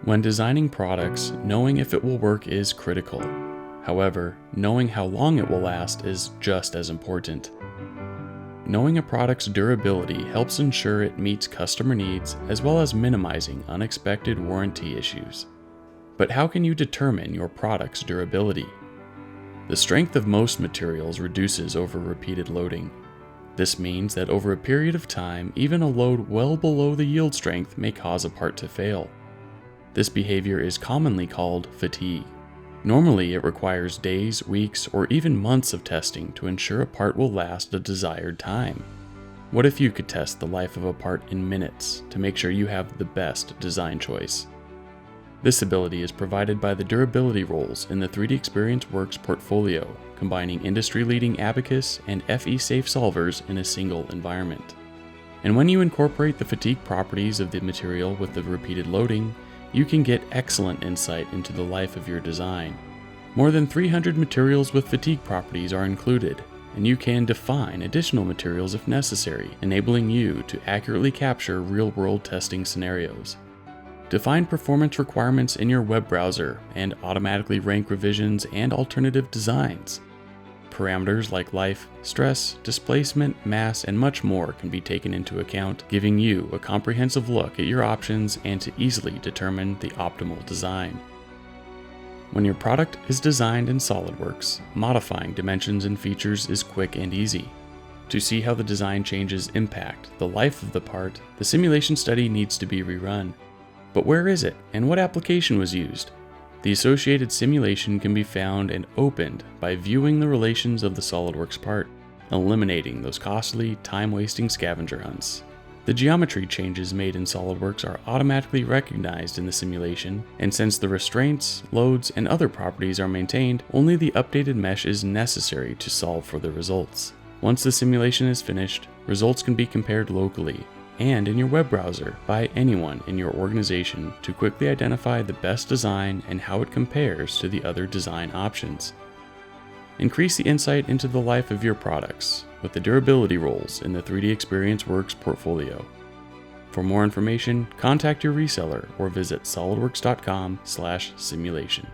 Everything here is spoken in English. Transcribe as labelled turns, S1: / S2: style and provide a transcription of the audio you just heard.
S1: When designing products, knowing if it will work is critical. However, knowing how long it will last is just as important. Knowing a product's durability helps ensure it meets customer needs as well as minimizing unexpected warranty issues. But how can you determine your product's durability? The strength of most materials reduces over repeated loading. This means that over a period of time, even a load well below the yield strength may cause a part to fail. This behavior is commonly called fatigue. Normally, it requires days, weeks, or even months of testing to ensure a part will last a desired time. What if you could test the life of a part in minutes to make sure you have the best design choice? This ability is provided by the durability roles in the 3DEXPERIENCE Works portfolio, combining industry-leading Abacus and FE-safe solvers in a single environment. And when you incorporate the fatigue properties of the material with the repeated loading, you can get excellent insight into the life of your design. More than 300 materials with fatigue properties are included, and you can define additional materials if necessary, enabling you to accurately capture real-world testing scenarios. Define performance requirements in your web browser and automatically rank revisions and alternative designs. Parameters like life, stress, displacement, mass, and much more can be taken into account, giving you a comprehensive look at your options and to easily determine the optimal design. When your product is designed in SOLIDWORKS, modifying dimensions and features is quick and easy. To see how the design changes impact the life of the part, the simulation study needs to be rerun. But where is it, and what application was used? The associated simulation can be found and opened by viewing the relations of the SOLIDWORKS part, eliminating those costly, time-wasting scavenger hunts. The geometry changes made in SOLIDWORKS are automatically recognized in the simulation, and since the restraints, loads, and other properties are maintained, only the updated mesh is necessary to solve for the results. Once the simulation is finished, results can be compared locally and in your web browser by anyone in your organization to quickly identify the best design and how it compares to the other design options. Increase the insight into the life of your products with the durability roles in the 3DEXPERIENCE Works portfolio. For more information, contact your reseller or visit solidworks.com/simulation.